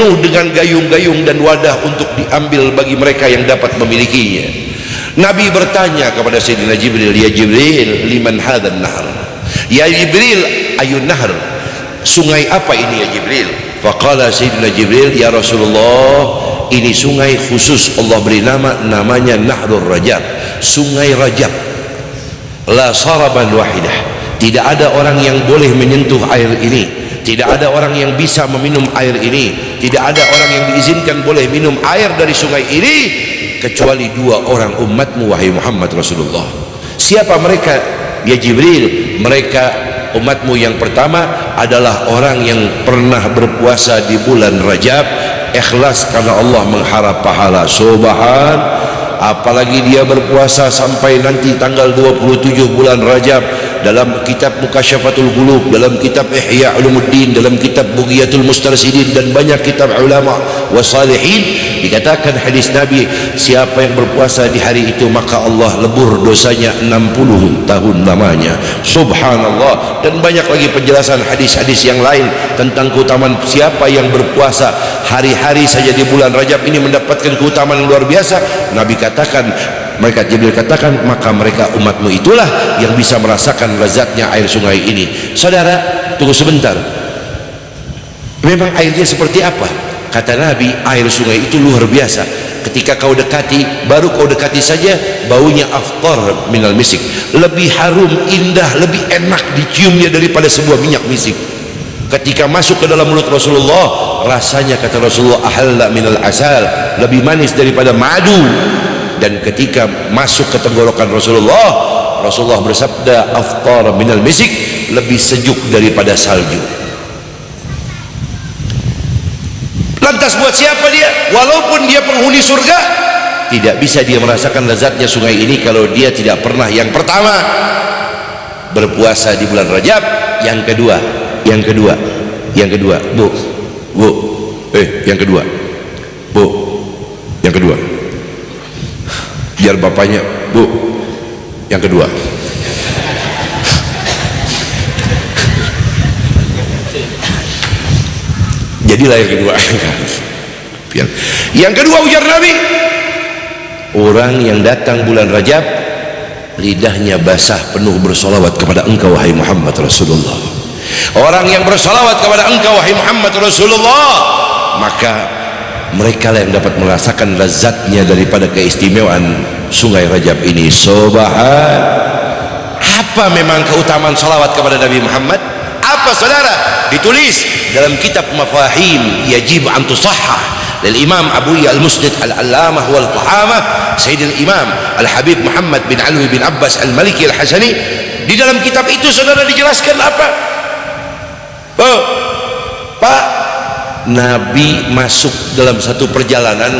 penuh dengan gayung-gayung dan wadah untuk diambil bagi mereka yang dapat memilikinya. Nabi bertanya kepada Sayyidina Jibril, ya Jibril, liman hadzal nahr? Ya Jibril, ayun nahr? Sungai apa ini ya Jibril? Faqala Sayyidina Jibril, ya Rasulullah, ini sungai khusus Allah beri nama, namanya Nahrul Rajab, sungai Rajab. La saraban wahidah, tidak ada orang yang boleh menyentuh air ini, tidak ada orang yang bisa meminum air ini, tidak ada orang yang diizinkan boleh minum air dari sungai ini kecuali dua orang umatmu wahai Muhammad Rasulullah. Siapa mereka ya Jibril? Mereka umatmu yang pertama adalah orang yang pernah berpuasa di bulan Rajab ikhlas karena Allah mengharap pahala. Apalagi dia berpuasa sampai nanti tanggal 27 bulan Rajab. Dalam kitab Mukasyafatul Qulub, dalam kitab Ihya Ulumuddin, dalam kitab Bughiyatul Mustarsidin dan banyak kitab ulama wasalihin dikatakan hadis Nabi, siapa yang berpuasa di hari itu maka Allah lebur dosanya 60 tahun lamanya. Subhanallah. Dan banyak lagi penjelasan hadis-hadis yang lain tentang keutamaan siapa yang berpuasa hari-hari saja di bulan Rajab ini mendapatkan keutamaan yang luar biasa. Nabi katakan, mereka Jibril katakan, maka mereka umatmu itulah yang bisa merasakan lezatnya air sungai ini. Saudara, tunggu sebentar, memang airnya seperti apa? Kata Nabi, air sungai itu luar biasa. Ketika kau dekati, baru kau dekati saja, baunya aftar minal misik, lebih harum, indah, lebih enak diciumnya daripada sebuah minyak misik. Ketika masuk ke dalam mulut Rasulullah, rasanya kata Rasulullah, ahalla minal asal, lebih manis daripada madu. Dan ketika masuk ke tenggorokan Rasulullah bersabda, aftar minal misik, lebih sejuk daripada salju. Lantas buat siapa dia? Walaupun dia penghuni surga, tidak bisa dia merasakan lezatnya sungai ini kalau dia tidak pernah yang pertama berpuasa di bulan Rajab, yang kedua, yang kedua, bu, yang kedua, bu, yang kedua, biar bapaknya, bu, yang kedua. Jadilah yang kedua. Yang kedua ujar Nabi, orang yang datang bulan Rajab lidahnya basah penuh bersolawat kepada engkau wahai Muhammad Rasulullah. Orang yang bersolawat kepada engkau wahai Muhammad Rasulullah, maka mereka yang dapat merasakan lezatnya daripada keistimewaan sungai Rajab ini. Subhan. Apa memang keutamaan salawat kepada Nabi Muhammad? Apa saudara? Ditulis dalam kitab Mafahim Yajib an Tusahhah dari Imam Abu Al-Musnid Al-Allamah wal Fahamah Sayyidil Imam Al-Habib Muhammad bin Alwi bin Abbas Al-Maliki Al-Hasani. Di dalam kitab itu saudara dijelaskan apa? Pak, Nabi masuk dalam satu perjalanan,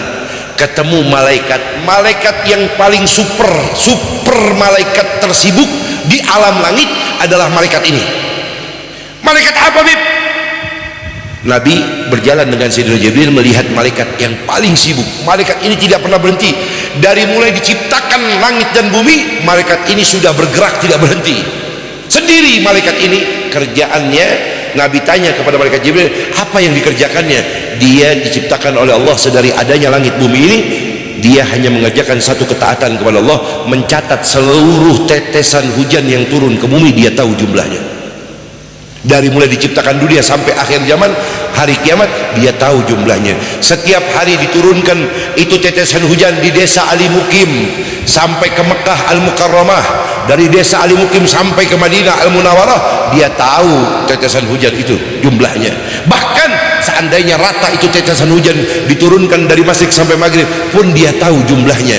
ketemu malaikat yang paling super malaikat tersibuk di alam langit adalah malaikat ini. Malaikat apa, Bib? Nabi berjalan dengan Sayyidina Jibril melihat malaikat yang paling sibuk. Malaikat ini tidak pernah berhenti. Dari mulai diciptakan langit dan bumi, malaikat ini sudah bergerak tidak berhenti. Sendiri malaikat ini kerjaannya. Nabi tanya kepada malaikat Jibril, apa yang dikerjakannya? Dia diciptakan oleh Allah sedari adanya langit bumi ini. Dia hanya mengerjakan satu ketaatan kepada Allah, mencatat seluruh tetesan hujan yang turun ke bumi, dia tahu jumlahnya. Dari mulai diciptakan dunia sampai akhir zaman, hari kiamat, dia tahu jumlahnya. Setiap hari diturunkan itu tetesan hujan di desa Ali Mukim sampai ke Mekah Al-Mukarramah, dari desa Ali Mukim sampai ke Madinah Al-Munawwarah, dia tahu tetesan hujan itu jumlahnya. Bahkan seandainya rata itu tetesan hujan diturunkan dari Masyrik sampai Maghrib pun dia tahu jumlahnya,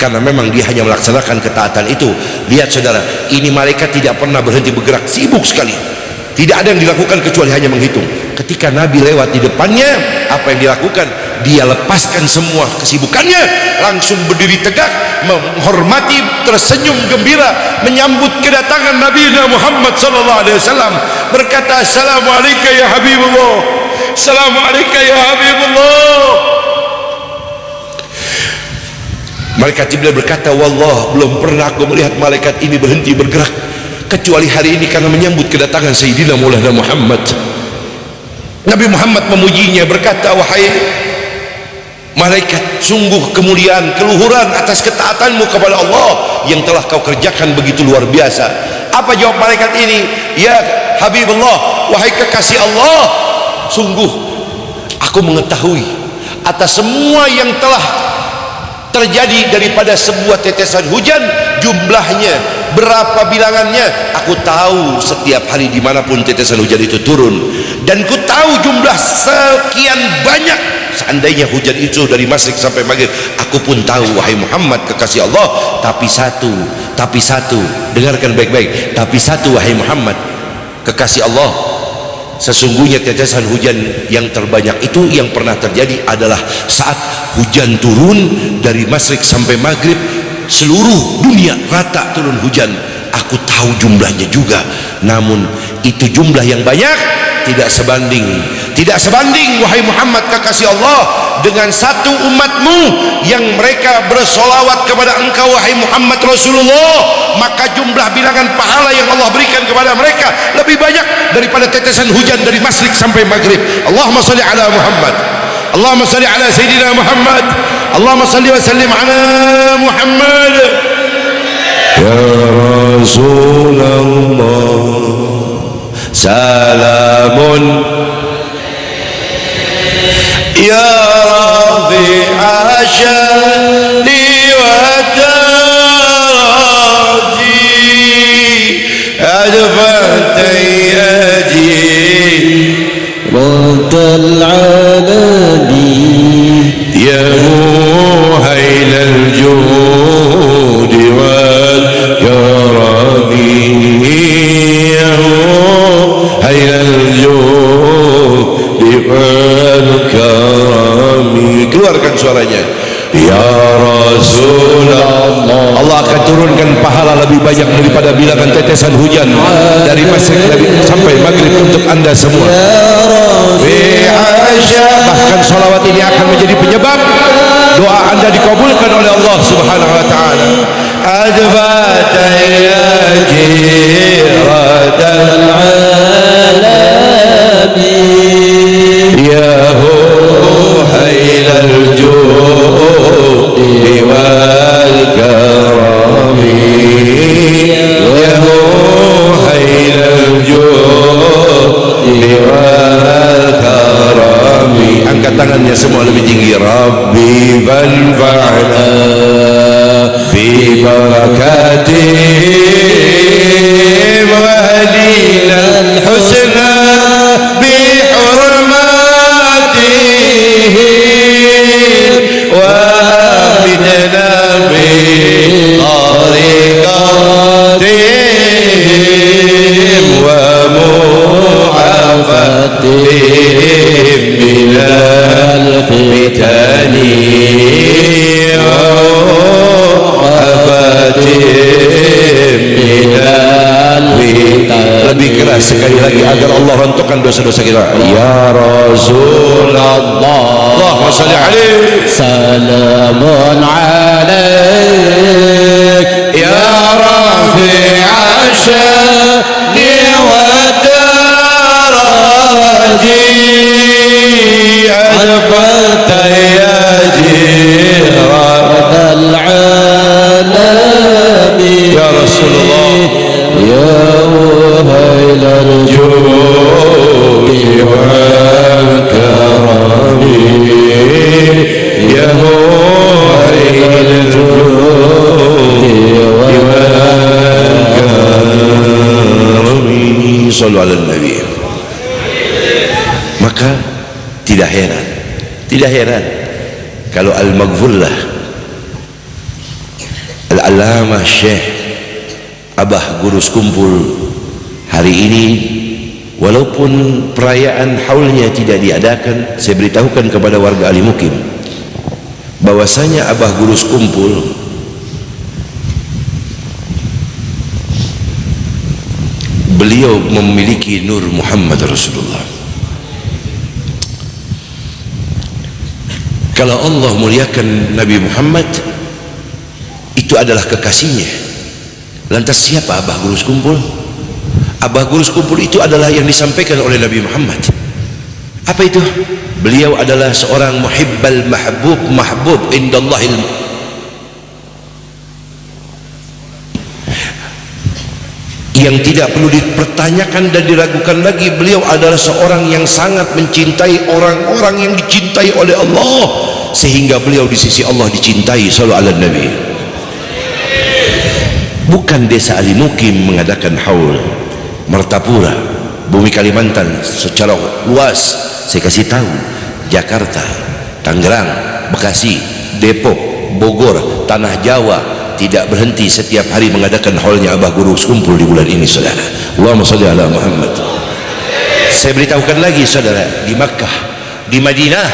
karena memang dia hanya melaksanakan ketaatan itu. Lihat saudara, ini malaikat tidak pernah berhenti bergerak, sibuk sekali, tidak ada yang dilakukan kecuali hanya menghitung. Ketika Nabi lewat di depannya, apa yang dilakukan? Dia lepaskan semua kesibukannya, langsung berdiri tegak, menghormati, tersenyum gembira menyambut kedatangan Nabi Muhammad SAW, berkata, Assalamualaikum ya Habibullah, Assalamualaikum ya Habibullah. Malaikat Jibril berkata, wallah, belum pernah aku melihat malaikat ini berhenti bergerak kecuali hari ini karena menyambut kedatangan Sayyidina Maulana Muhammad. Nabi Muhammad memujinya, berkata, wahai malaikat, sungguh kemuliaan, keluhuran atas ketaatanmu kepada Allah yang telah kau kerjakan begitu luar biasa. Apa jawab malaikat ini? Ya Habibullah, wahai kekasih Allah, sungguh aku mengetahui atas semua yang telah terjadi daripada sebuah tetesan hujan, jumlahnya berapa bilangannya, aku tahu setiap hari dimanapun tetesan hujan itu turun, dan ku tahu jumlah sekian banyak. Seandainya hujan itu dari masyrik sampai maghrib, aku pun tahu wahai Muhammad kekasih Allah. Tapi satu, dengarkan baik-baik, tapi satu wahai Muhammad kekasih Allah, sesungguhnya tetesan hujan yang terbanyak itu yang pernah terjadi adalah saat hujan turun dari masyrik sampai maghrib, seluruh dunia rata turun hujan. Aku tahu jumlahnya juga, namun itu jumlah yang banyak tidak sebanding wahai Muhammad kekasih Allah dengan satu umatmu yang mereka bersolawat kepada engkau wahai Muhammad Rasulullah. Maka jumlah bilangan pahala yang Allah berikan kepada mereka lebih banyak daripada tetesan hujan dari masyrik sampai maghrib. Allahumma salli ala Muhammad, Allahumma salli ala Sayyidina Muhammad, Allahumma salli wa sallim ala Muhammad. Ya Rasulullah, salamun ya rafi'a sya'ni wa daraji adfatayadi raddal aladi ya muhailal judi wal karami keluarkan suaranya. Ya Rasulullah, Allah akan turunkan pahala lebih banyak daripada bilangan tetesan hujan dari masyrik sampai maghrib untuk anda semua. Bahkan salawat ini akan menjadi penyebab doa anda dikabulkan oleh Allah Subhanahu wa taala. Adbata ya jiratal alamin ya huhailal judi wal karami ya huhailal judi wal karami. Angkat tangannya semua lebih tinggi. Rabbi fanfa'na bi barakatihim wa hadina al-husna bi hurmatihim wa bidna bi tariqatihim wa mu'afatihim minal fitani lebih keras sekali lagi agar Allah rentukan dosa-dosa kita. Ya Rasulullah, Allahumma salli alaihi, salamun alaik ya rafi'a sya'ni wa daraji alfata ya jiratal alamin ya Rasulullah ya wahailal judi wal karami ya wahailal judi wal karami. Sallu ala Nabi. Maka tidak heran kalau Al-Maghfurlah Al-Allamah Syekh Abah Gurus Kumpul hari ini, walaupun perayaan haulnya tidak diadakan, saya beritahukan kepada warga Ali Mukim bahwasanya Abah Gurus Kumpul beliau memiliki nur Muhammad Rasulullah. Kalau Allah muliakan Nabi Muhammad, itu adalah kekasihnya. Lantas siapa Abah Gurus Kumpul? Abah Gurus Kumpul itu adalah yang disampaikan oleh Nabi Muhammad. Apa itu? Beliau adalah seorang muhibbal mahbub, mahbub indallahil, yang tidak perlu dipertanyakan dan diragukan lagi. Beliau adalah seorang yang sangat mencintai orang-orang yang dicintai oleh Allah, sehingga beliau di sisi Allah dicintai. Sallallahu alaihi Nabi. Bukan desa Ali Mukim mengadakan haul. Martapura, bumi Kalimantan secara luas, saya kasih tahu, Jakarta, Tangerang, Bekasi, Depok, Bogor, Tanah Jawa tidak berhenti setiap hari mengadakan haulnya Abah Guru Kumpul di bulan ini, saudara. Allahumma shalli ala Muhammad. Saya beritahukan lagi, saudara, di Makkah, di Madinah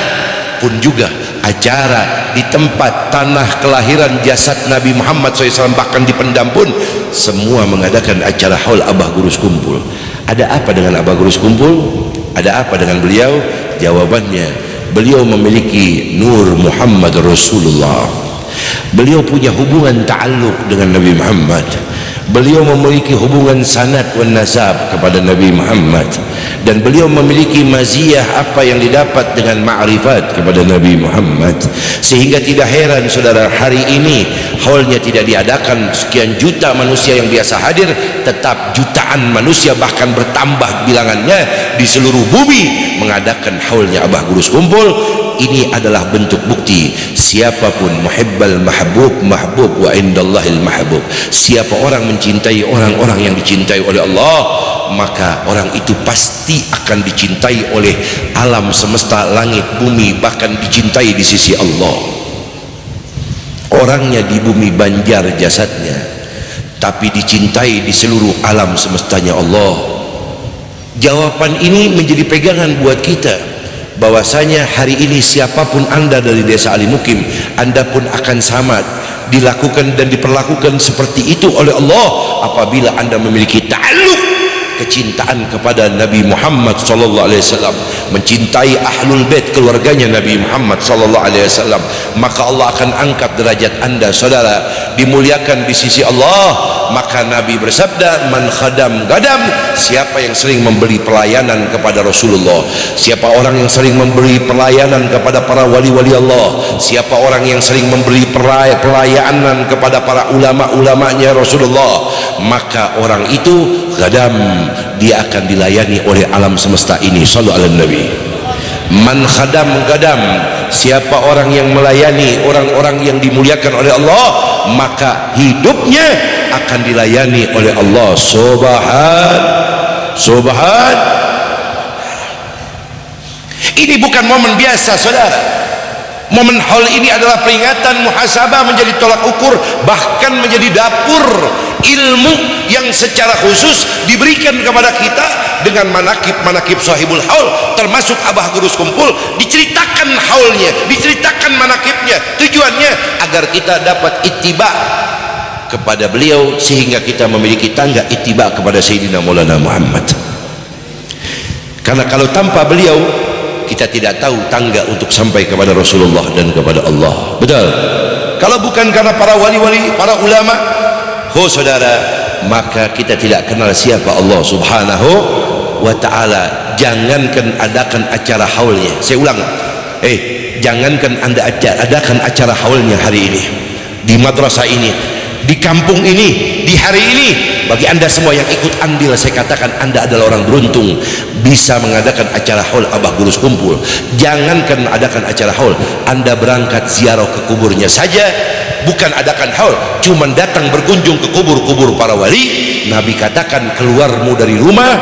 pun juga acara di tempat tanah kelahiran jasad Nabi Muhammad SAW, bahkan di Pendam pun semua mengadakan acara haul Abah Guru Kumpul. Ada apa dengan Abah Guru Kumpul? Ada apa dengan beliau? Jawabannya, beliau memiliki nur Muhammad Rasulullah. Beliau punya hubungan ta'alluq dengan Nabi Muhammad. Beliau memiliki hubungan sanad wan nasab kepada Nabi Muhammad, dan beliau memiliki maziyah apa yang didapat dengan ma'rifat kepada Nabi Muhammad, sehingga tidak heran, saudara, hari ini haulnya tidak diadakan sekian juta manusia yang biasa hadir, tetap jutaan manusia bahkan bertambah bilangannya di seluruh bumi mengadakan haulnya Abah Guru Kumpul. Ini adalah bentuk bukti siapapun muhibbal mahbub, mahbub wa indallahil mahbub. Siapa orang mencintai orang-orang yang dicintai oleh Allah, maka orang itu pasti akan dicintai oleh alam semesta, langit, bumi, bahkan dicintai di sisi Allah. Orangnya di bumi banjar jasadnya, tapi dicintai di seluruh alam semestanya Allah. Jawaban ini menjadi pegangan buat kita, bahwasanya hari ini siapapun anda dari desa Ali Mukim, anda pun akan sama dilakukan dan diperlakukan seperti itu oleh Allah apabila anda memiliki ta'alluq, kecintaan kepada Nabi Muhammad sallallahu alaihi wasallam, mencintai ahlul bait, keluarganya Nabi Muhammad sallallahu alaihi wasallam, maka Allah akan angkat derajat anda, saudara, dimuliakan di sisi Allah. Maka Nabi bersabda, man khadam gadam, siapa yang sering memberi pelayanan kepada Rasulullah, siapa orang yang sering memberi pelayanan kepada para wali-wali Allah, siapa orang yang sering memberi pelayanan kepada para ulama-ulamanya Rasulullah, maka orang itu gadam, dia akan dilayani oleh alam semesta ini. Sallallahu alaihi Nabi. Man khadam gadam, siapa orang yang melayani orang-orang yang dimuliakan oleh Allah, maka hidupnya akan dilayani oleh Allah. Subhan. Ini bukan momen biasa, saudara. Momen haul ini adalah peringatan, muhasabah, menjadi tolak ukur, bahkan menjadi dapur ilmu yang secara khusus diberikan kepada kita dengan manakib sahibul haul, termasuk Abah Guru Kumpul. Diceritakan haulnya, diceritakan manakibnya, tujuannya agar kita dapat ittiba kepada beliau, sehingga kita memiliki tangga ittiba kepada Sayyidina Maulana Muhammad. Karena kalau tanpa beliau kita tidak tahu tangga untuk sampai kepada Rasulullah dan kepada Allah. Betul? Kalau bukan karena para wali-wali, para ulama, saudara, maka kita tidak kenal siapa Allah Subhanahu wa ta'ala. Jangankan adakan acara haulnya, saya ulang, jangankan anda adakan acara haulnya hari ini, di madrasah ini, di kampung ini, di hari ini. Bagi anda semua yang ikut andil, saya katakan anda adalah orang beruntung bisa mengadakan acara haul Abah Guru Kumpul. Jangankan adakan acara haul, anda berangkat ziarah ke kuburnya saja, bukan adakan haul, cuman datang berkunjung ke kubur-kubur para wali. Nabi katakan, keluarmu dari rumah,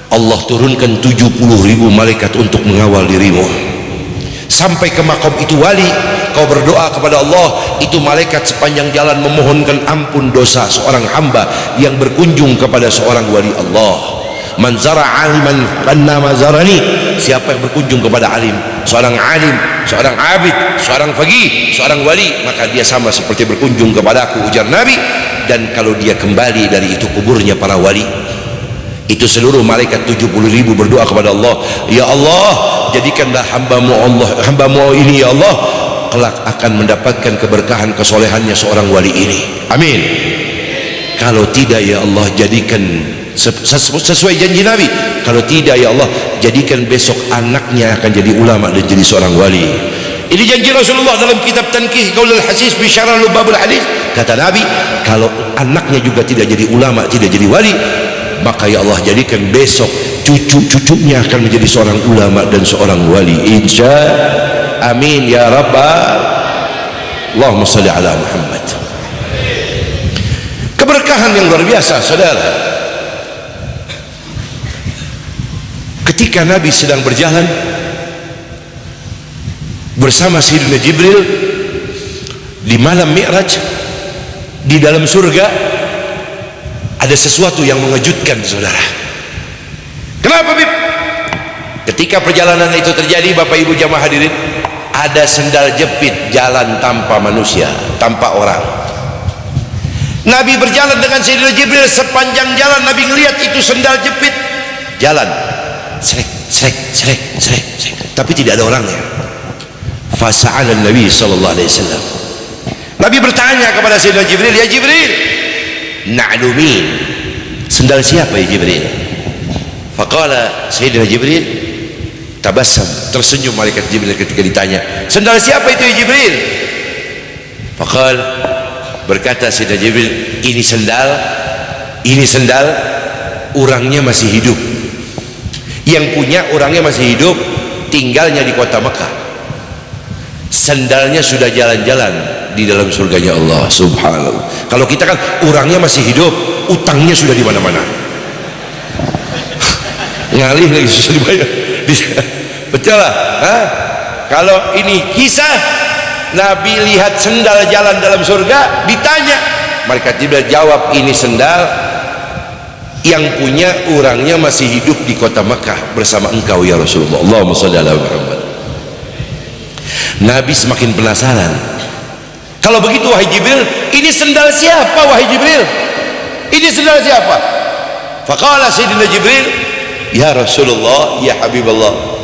Allah turunkan 70.000 malaikat untuk mengawal dirimu. Sampai ke makom itu wali, kau berdoa kepada Allah, itu malaikat sepanjang jalan memohonkan ampun dosa seorang hamba yang berkunjung kepada seorang wali Allah. Man zara aliman kanna mazarani, siapa yang berkunjung kepada alim, seorang alim, seorang abid, seorang faqih, seorang wali, maka dia sama seperti berkunjung kepadaku, ujar Nabi. Dan kalau dia kembali dari itu kuburnya para wali, itu seluruh malaikat 70.000 berdoa kepada Allah, ya Allah, jadikanlah hambamu ini ya Allah kelak akan mendapatkan keberkahan kesolehannya seorang wali ini, amin. Kalau tidak, ya Allah, jadikan sesuai janji Nabi. Kalau tidak, ya Allah, jadikan besok anaknya akan jadi ulama dan jadi seorang wali. Ini janji Rasulullah dalam kitab Tankih Qaulul Hasis fi Syarah Lubabul Hadis. Kata Nabi, kalau anaknya juga tidak jadi ulama, tidak jadi wali, maka ya Allah jadikan besok cucu-cucunya akan menjadi seorang ulama dan seorang wali. Insya amin ya rabbal. Allahumma salli ala Muhammad. Keberkahan yang luar biasa, saudara. Ketika Nabi sedang berjalan bersama Sayyidina Jibril di malam Mi'raj, di dalam surga ada sesuatu yang mengejutkan, saudara. Kenapa, Bib? Ketika perjalanan itu terjadi, Bapak Ibu jamaah hadirin, ada sendal jepit jalan tanpa manusia, tanpa orang. Nabi berjalan dengan Sayyidina Jibril, sepanjang jalan Nabi ngelihat itu sendal jepit jalan, srek, srek, srek, srek, srek, tapi tidak ada orangnya. Fasa'ala Nabi sallallahu alaihi wasallam. Nabi bertanya kepada Sayyidina Jibril, ya Jibril, na'lumin, sendal siapa ya Jibril? Faqala Sayyidina Jibril, tabassam, tersenyum malaikat Jibril ketika ditanya, sendal siapa itu ya Jibril? Faqal, berkata Sayyidina Jibril, ini sendal orangnya masih hidup, yang punya orangnya masih hidup, tinggalnya di kota Mekah. Sendalnya sudah jalan-jalan di dalam surganya Allah subhanallah. Kalau kita kan orangnya masih hidup, utangnya sudah di mana-mana. Ngalih lagi susah dibayar. Betul lah. Kalau ini kisah Nabi lihat sendal jalan dalam surga, ditanya, malaikat Jibril jawab, ini sendal yang punya orangnya masih hidup di kota Makkah bersama engkau ya Rasulullah. Allahumma shalli ala Muhammad. Nabi semakin penasaran. Kalau begitu wahai Jibril, ini sendal siapa wahai Jibril? Ini sendal siapa? Faqala Sayyidina Jibril, ya Rasulullah, ya Habibullah,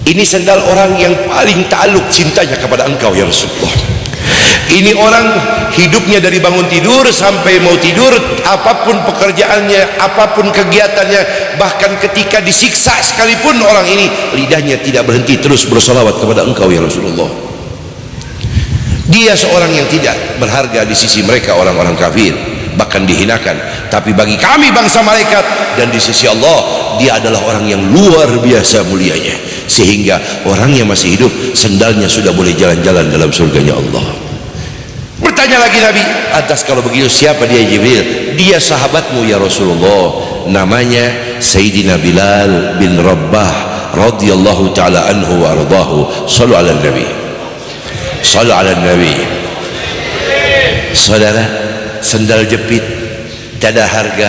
ini sendal orang yang paling ta'alluq cintanya kepada engkau ya Rasulullah. Ini orang hidupnya dari bangun tidur sampai mau tidur, apapun pekerjaannya, apapun kegiatannya, bahkan ketika disiksa sekalipun orang ini lidahnya tidak berhenti terus bersolawat kepada engkau ya Rasulullah. Dia seorang yang tidak berharga di sisi mereka orang-orang kafir, bahkan dihinakan, tapi bagi kami bangsa malaikat dan di sisi Allah, dia adalah orang yang luar biasa mulianya, sehingga orang yang masih hidup sendalnya sudah boleh jalan-jalan dalam surganya Allah. Bertanya lagi Nabi, atas kalau begitu siapa dia Jibril? Dia sahabatmu ya Rasulullah, namanya Sayyidina Bilal bin Rabah radhiyallahu ta'ala anhu wa ardahu. Sallu ala Nabi, sallu ala Nabi. Saudara, sendal jepit tak ada harga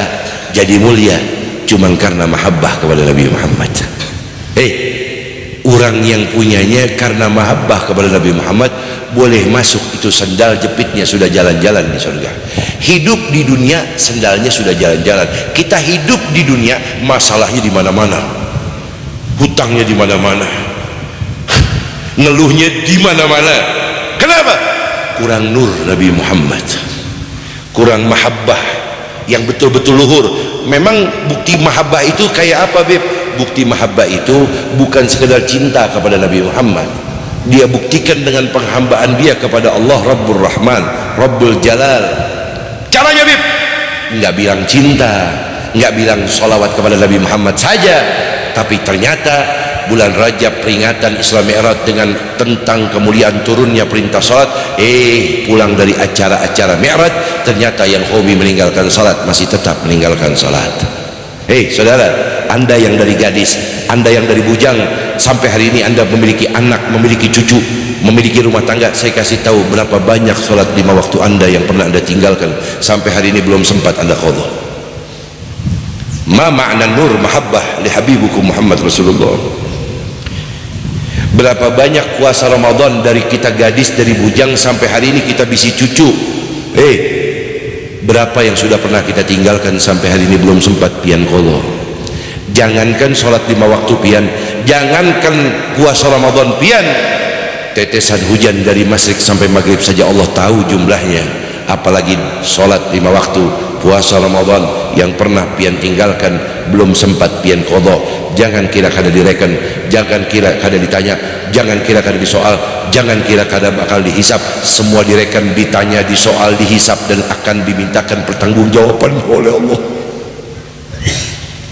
jadi mulia cuman karena mahabbah kepada Nabi Muhammad. Orang yang punyanya karena mahabbah kepada Nabi Muhammad boleh masuk itu sendal jepitnya sudah jalan-jalan di surga. Hidup di dunia sendalnya sudah jalan-jalan. Kita hidup di dunia masalahnya di mana-mana, hutangnya di mana-mana, ngeluhnya di mana-mana. Kenapa? Kurang nur Nabi Muhammad, kurang mahabbah yang betul-betul luhur. Memang bukti mahabbah itu kayak apa, Beb? Bukti mahabbah itu bukan sekedar cinta kepada Nabi Muhammad, dia buktikan dengan penghambaan dia kepada Allah Rabbul Rahman, Rabbul Jalal. Caranya, Bib, nggak bilang cinta, nggak bilang sholawat kepada Nabi Muhammad saja, tapi ternyata bulan Rajab peringatan Isra Mi'raj dengan tentang kemuliaan turunnya perintah salat, pulang dari acara-acara Mi'raj ternyata yang hobi meninggalkan salat masih tetap meninggalkan salat. Saudara, Anda yang dari gadis, Anda yang dari bujang, sampai hari ini Anda memiliki anak, memiliki cucu, memiliki rumah tangga, saya kasih tahu berapa banyak sholat 5 waktu Anda yang pernah Anda tinggalkan sampai hari ini belum sempat Anda qadha. Ma ma'na nur mahabbah li habibukum Muhammad Rasulullah. Berapa banyak puasa Ramadan dari kita gadis, dari bujang sampai hari ini kita bisi cucu. Berapa yang sudah pernah kita tinggalkan sampai hari ini belum sempat pian qadha. Jangankan sholat 5 waktu pian, jangankan puasa Ramadan pian, tetesan hujan dari masyrik sampai maghrib saja Allah tahu jumlahnya. apalagi sholat 5 waktu, puasa Ramadan yang pernah pian tinggalkan belum sempat pian qadha. Jangan kira kada direken, jangan kira kada ditanya, jangan kira kada disoal, jangan kira kada bakal dihisap. Semua direken, ditanya, disoal, dihisap, dan akan dimintakan pertanggungjawaban oleh Allah.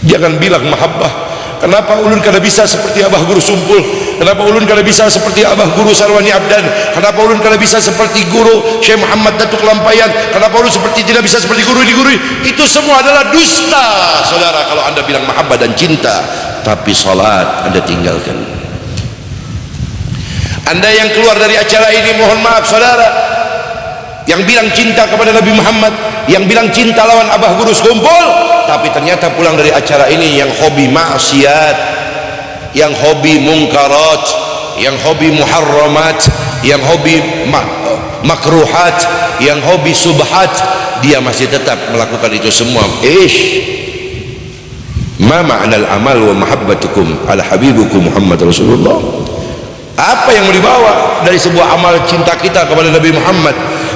Jangan bilang mahabbah. Kenapa ulun kada bisa seperti Abah Guru Sumpul? Kenapa ulun kada bisa seperti Abah Guru Sarwani Abdan? Kenapa ulun kada bisa seperti Guru Syekh Muhammad Datuk Lampayan? Kenapa ulun seperti tidak bisa seperti guru di guru? Itu semua adalah dusta, saudara. Kalau anda bilang mahabbah dan cinta, tapi salat anda tinggalkan. Anda yang keluar dari acara ini, mohon maaf saudara, yang bilang cinta kepada Nabi Muhammad, yang bilang cinta lawan Abah Guru Sumpul, tapi ternyata pulang dari acara ini yang hobi maksiat, yang hobi mungkarat, yang hobi muharramat, yang hobi makruhat, yang hobi subhat, dia masih tetap melakukan itu semua. Ma ma'anal amal wa mahabbatukum ala habibukum Muhammad Rasulullah. Apa yang mau dibawa dari sebuah amal cinta kita kepada Nabi Muhammad?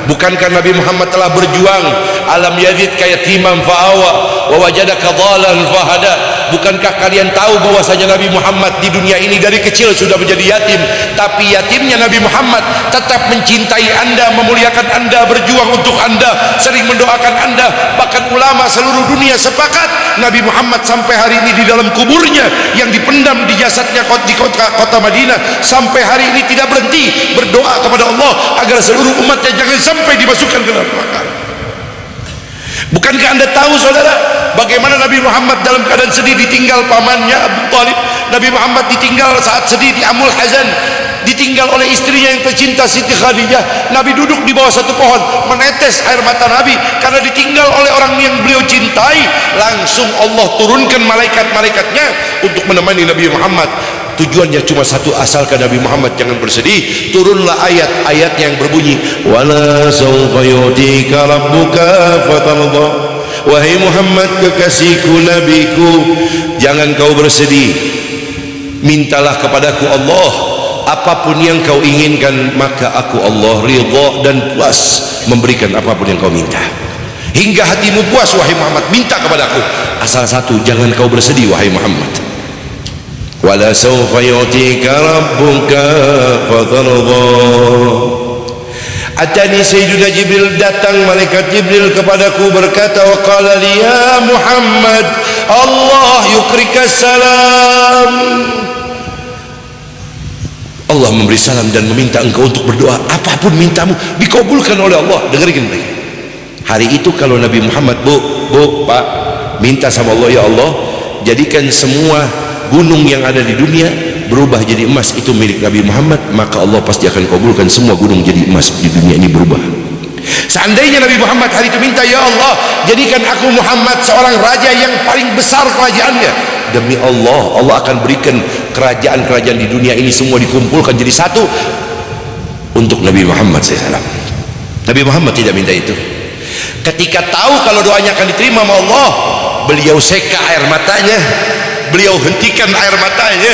Bukankah Nabi Muhammad telah berjuang, alam yadidka yatiman fa'awa wa wajadaka dhalan fahada? Bukankah kalian tahu bahwasanya Nabi Muhammad di dunia ini dari kecil sudah menjadi yatim, tapi yatimnya Nabi Muhammad tetap mencintai anda, memuliakan anda, berjuang untuk anda, sering mendoakan anda. Bahkan ulama seluruh dunia sepakat Nabi Muhammad sampai hari ini di dalam kuburnya yang dipendam di jasadnya di kota Madinah, sampai hari ini tidak berhenti berdoa kepada Allah agar seluruh umatnya jangan sampai dimasukkan ke dalam neraka. Bukankah anda tahu saudara bagaimana Nabi Muhammad dalam keadaan sedih ditinggal pamannya Abu Talib? Nabi Muhammad ditinggal saat sedih di Amul Hazan, ditinggal oleh istrinya yang tercinta Siti Khadijah. Nabi duduk di bawah satu pohon, menetes air mata Nabi karena ditinggal oleh orang yang beliau cintai. Langsung Allah turunkan malaikat-malaikatnya untuk menemani Nabi Muhammad. Tujuannya cuma satu, asalkan Nabi Muhammad jangan bersedih. Turunlah ayat-ayat yang berbunyi, wala sawfa yu'tika rabbuka fatarda. Wahai Muhammad, kekasihku, nabiku, jangan kau bersedih, mintalah kepadaku Allah apapun yang kau inginkan, maka aku Allah ridha dan puas memberikan apapun yang kau minta. Hingga hatimu puas wahai Muhammad, minta kepadaku. Asal satu, jangan kau bersedih wahai Muhammad. Wala sawfa yu'tika rabbuka fatarda. Atani Sayyiduna Jibril, datang malaikat Jibril kepadaku berkata, wa qala li ya Muhammad Allah yukrika salam. Allah memberi salam dan meminta engkau untuk berdoa, apapun mintamu dikabulkan oleh Allah. Dengarkan baik. Hari itu kalau Nabi Muhammad, bu pak, minta sama Allah, ya Allah jadikan semua gunung yang ada di dunia berubah jadi emas, itu milik Nabi Muhammad, maka Allah pasti akan kabulkan semua gunung jadi emas di dunia ini berubah. Seandainya Nabi Muhammad hari itu minta, ya Allah jadikan aku Muhammad seorang raja yang paling besar kerajaannya, demi Allah, Allah akan berikan kerajaan-kerajaan di dunia ini semua dikumpulkan jadi satu untuk Nabi Muhammad SAW. Nabi Muhammad tidak minta itu. Ketika tahu kalau doanya akan diterima sama Allah, beliau seka air matanya, beliau hentikan air matanya,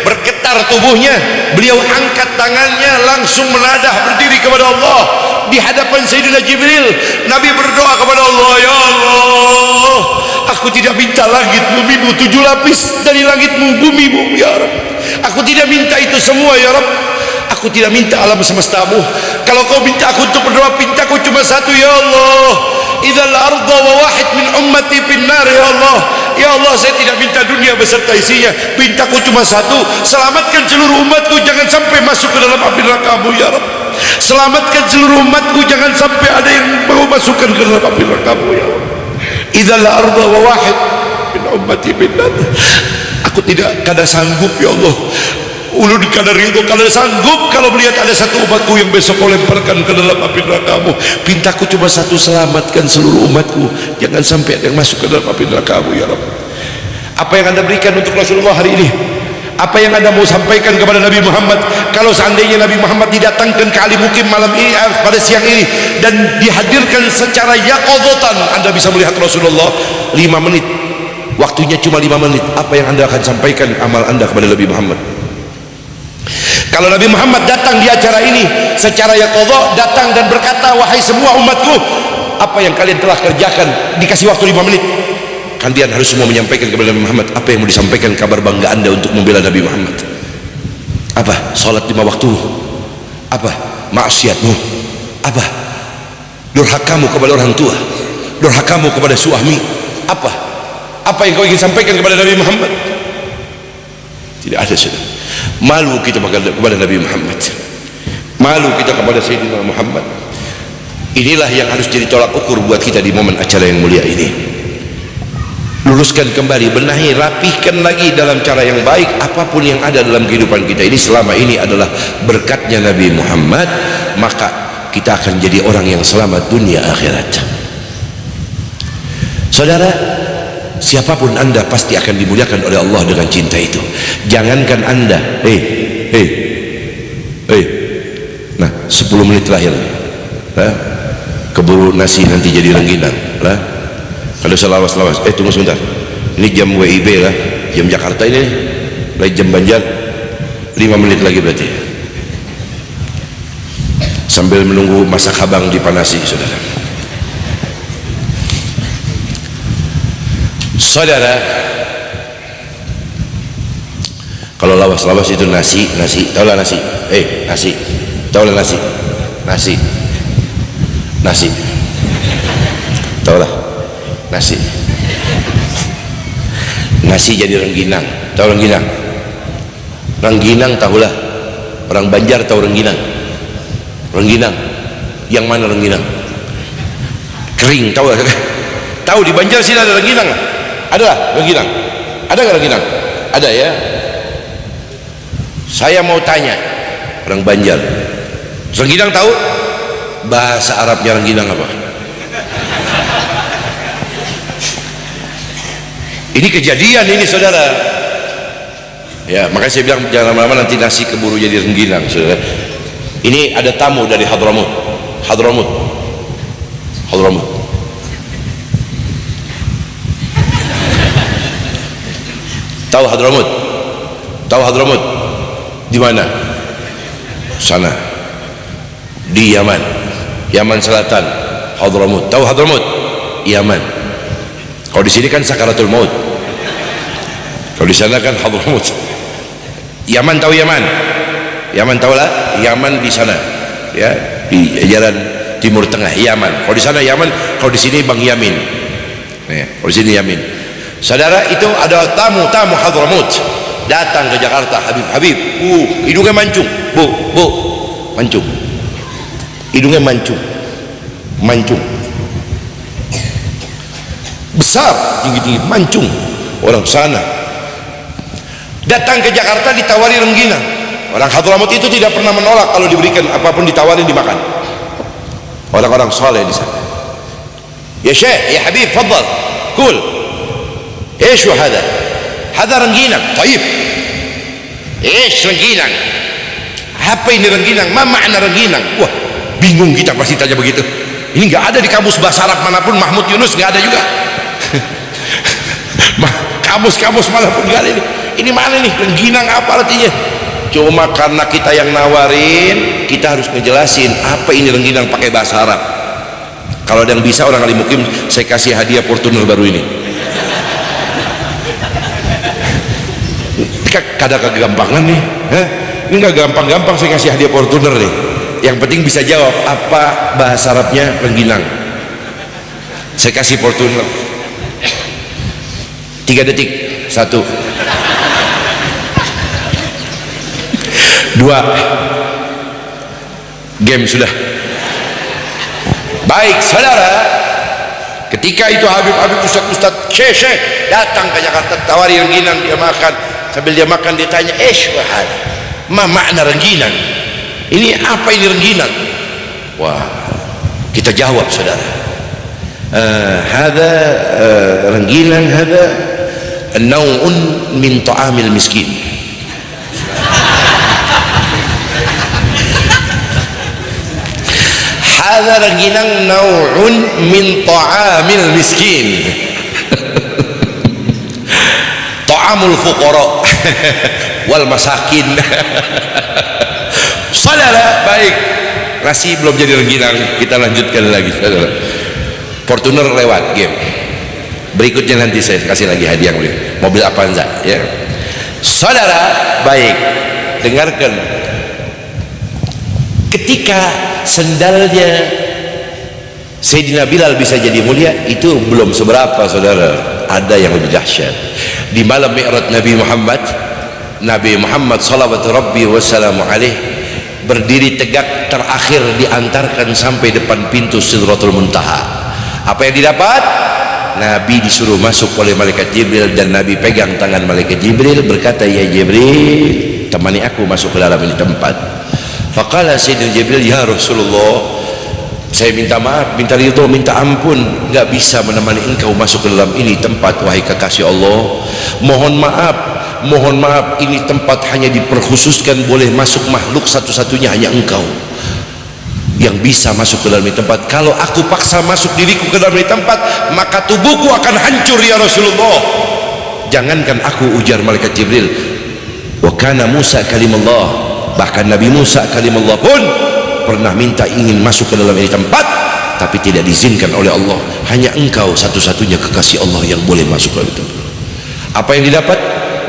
bergetar tubuhnya, beliau angkat tangannya, langsung menadah berdiri kepada Allah di hadapan Sayyidina Jibril. Nabi berdoa kepada Allah, ya Allah, aku tidak minta langit bumimu 7 lapis dari langitmu bumimu ya Rabb. Aku tidak minta itu semua ya Rabb. Aku tidak minta alam semestamu. Kalau kau minta aku untuk berdoa, pintaku cuma satu, ya Allah, idzal arda wa wahid min ummati finnar, ya Allah. Ya Allah, saya tidak minta dunia beserta isinya, pintaku cuma satu, selamatkan seluruh umatku jangan sampai masuk ke dalam api neraka-Mu ya Rabb. Selamatkan seluruh umatku jangan sampai ada yang mau masukkan ke dalam api neraka-Mu ya Rabb. Idzal arda wa wahid min ummati finnar. Aku tidak kada sanggup ya Allah, ulun kada ridho, kada sanggup kalau melihat ada satu umatku yang besok kau lemparkan ke dalam api neraka-Mu. Pintaku cuma satu, selamatkan seluruh umatku jangan sampai ada yang masuk ke dalam api neraka-Mu ya Rabb. Apa yang anda berikan untuk Rasulullah hari ini? Apa yang anda mau sampaikan kepada Nabi Muhammad? Kalau seandainya Nabi Muhammad didatangkan ke Ali Mukim malam ini, pada siang ini, dan dihadirkan secara yaqadhatan, anda bisa melihat Rasulullah 5 menit, waktunya cuma 5 menit, apa yang anda akan sampaikan amal anda kepada Nabi Muhammad? Kalau Nabi Muhammad datang di acara ini secara yaqadha, datang dan berkata, wahai semua umatku, apa yang kalian telah kerjakan, dikasih waktu 5 menit, kalian harus semua menyampaikan kepada Nabi Muhammad apa yang mau disampaikan, kabar bangga anda untuk membela Nabi Muhammad. Apa? Salat 5 waktu. Apa? Maksiatmu. Apa? Durhakamu kepada orang tua, durhakamu kepada suami. Apa yang kau ingin sampaikan kepada Nabi Muhammad? Tidak ada. Sudah malu kita kepada Nabi Muhammad, malu kita kepada Sayyidina Muhammad. Inilah yang harus jadi tolak ukur buat kita di momen acara yang mulia ini. Luruskan kembali, benahi, rapihkan lagi dalam cara yang baik apapun yang ada dalam kehidupan kita ini. Selama ini adalah berkatnya Nabi Muhammad, maka kita akan jadi orang yang selamat dunia akhirat. Saudara, siapapun anda pasti akan dimuliakan oleh Allah dengan cinta itu. Jangankan anda, nah 10 menit terakhir, keburu nasi nanti jadi rengginang, kalau selawas-lawas, tunggu sebentar, ini jam WIB lah, jam Jakarta ini, lagi jam Banjar, 5 menit lagi berarti, sambil menunggu masak habang dipanasi. Saudara, kalau lawas-lawas itu nasi, tahulah nasi, tahulah nasi, tahulah nasi jadi rengginang. Tahu rengginang? Rengginang tahulah, orang Banjar tahu rengginang. Rengginang yang mana rengginang? Kering, tahu gak? Tahu di Banjar sini ada rengginang? Ada lah rengginang? Ada gak rengginang? Ada ya. Saya mau tanya orang Banjar, rengginang tahu? Bahasa Arabnya rengginang apa? Ini kejadian ini saudara. Ya, makanya saya bilang jangan lama-lama nanti nasi keburu jadi rengginang, saudara. Ini ada tamu dari Hadramut. Tahu Hadramut? Tahu Hadramut? Di mana? Sana. Di Yaman Selatan. Hadramut. Tahu Hadramut? Yaman. Kalau di sini kan sakaratul maut. Kalau di sana kan Hadramut. Yaman, tahu Yaman? Yaman tahu lah. Yaman di sana. Ya, di jalan Timur Tengah, Yaman. Kalau di sana Yaman, kalau di sini Bang Yamin. Nih, kalau di sini Yamin. Saudara, itu ada tamu Hadramut datang ke Jakarta. Habib, hidungnya mancung, bu, mancung, hidungnya mancung, besar, tinggi, mancung. Orang sana datang ke Jakarta ditawari rengginang. Orang Hadramut itu tidak pernah menolak kalau diberikan apapun, ditawarin dimakan. Orang-orang soleh di sana. Ya Syekh, ya Habib, fadhal, kul. ايش هذا rengginang. طيب ايش rengginang? Apa ini rengginang? Ma makna rengginang? Wah, bingung kita pasti tanya begitu. Ini nggak ada di kamus bahasa Arab manapun. Mahmud Yunus nggak ada juga. Kamus manapun nggak ada ini. Ini mana nih rengginang, apa artinya? Cuma karena kita yang nawarin, kita harus ngejelasin apa ini rengginang pakai bahasa Arab. Kalau ada yang bisa, orang alim mukim, saya kasih hadiah Fortuner baru ini. Kadang kegampangan nih, ini nggak gampang-gampang saya kasih hadiah Fortuner nih. Yang penting bisa jawab apa bahasa Arabnya rengginang. Saya kasih Fortuner 3 detik. 1 2 game sudah. Baik saudara, ketika itu Habib Ustaz Syekh datang ke Jakarta, tawari rengginang, dia makan. Sambil dia makan dia tanya, ma makna rengginang? Ini apa ini rengginang? Wah, kita jawab saudara, hada rengginang, hada nau'un min ta'amil miskin. Hada rengginang nau'un min ta'amil miskin. Ta'amul fuqara. wal masakin. Saudara, baik, nasi belum jadi rengginang, kita lanjutkan lagi saudara. Fortuner lewat game berikutnya, nanti saya kasih lagi hadiah mobil Avanza ya. Saudara, baik, dengarkan, ketika sendalnya Sayyidina Bilal bisa jadi mulia, itu belum seberapa saudara. Ada yang lebih dahsyat. Di malam Mi'raj Nabi Muhammad sallallahu rabbi wassalamu alaih berdiri tegak terakhir, diantarkan sampai depan pintu Sidratul Muntaha. Apa yang didapat? Nabi disuruh masuk oleh malaikat Jibril, dan Nabi pegang tangan malaikat Jibril, berkata, ya Jibril, temani aku masuk ke dalam ini tempat. Faqala Sayyidina Jibril, ya Rasulullah, saya minta maaf, minta ridho, minta ampun, nggak bisa menemani engkau masuk ke dalam ini tempat, wahai kekasih Allah. Mohon maaf, ini tempat hanya diperkhususkan boleh masuk makhluk satu-satunya, hanya engkau yang bisa masuk ke dalam ini tempat. Kalau aku paksa masuk diriku ke dalam ini tempat, maka tubuhku akan hancur ya Rasulullah. Jangankan aku, ujar malaikat Jibril, wa kana Musa kalimullah, bahkan Nabi Musa kalimullah pun pernah minta ingin masuk ke dalam ini tempat, tapi tidak diizinkan oleh Allah. Hanya engkau satu-satunya kekasih Allah yang boleh masuk ke dalam itu. Apa yang didapat?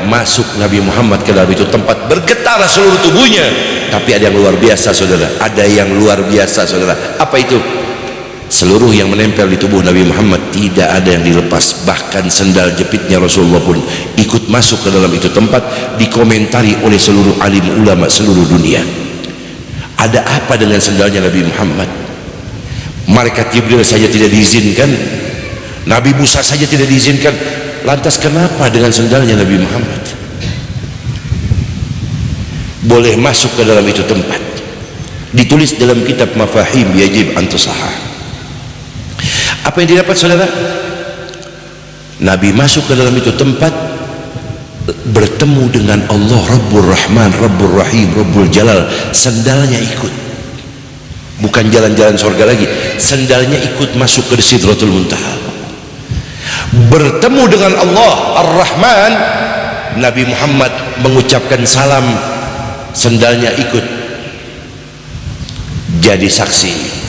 Masuk Nabi Muhammad ke dalam itu tempat, bergetar seluruh tubuhnya. Tapi ada yang luar biasa saudara, ada yang luar biasa saudara. Apa itu? Seluruh yang menempel di tubuh Nabi Muhammad tidak ada yang dilepas, bahkan sendal jepitnya Rasulullah pun ikut masuk ke dalam itu tempat. Dikomentari oleh seluruh alim ulama seluruh dunia. Ada apa dengan sendalnya Nabi Muhammad? Malaikat Jibril saja tidak diizinkan, Nabi Musa saja tidak diizinkan, lantas kenapa dengan sendalnya Nabi Muhammad boleh masuk ke dalam itu tempat? Ditulis dalam kitab Mafahim Yajib Antusahah. Apa yang didapat saudara? Nabi masuk ke dalam itu tempat, bertemu dengan Allah Rabbur Rahman, Rabbur Rahim, Rabbul Jalal. Sendalnya ikut, bukan jalan-jalan surga lagi, sendalnya ikut masuk ke Sidratul Muntaha. Bertemu dengan Allah Ar-Rahman, Nabi Muhammad mengucapkan salam, sendalnya ikut jadi saksi.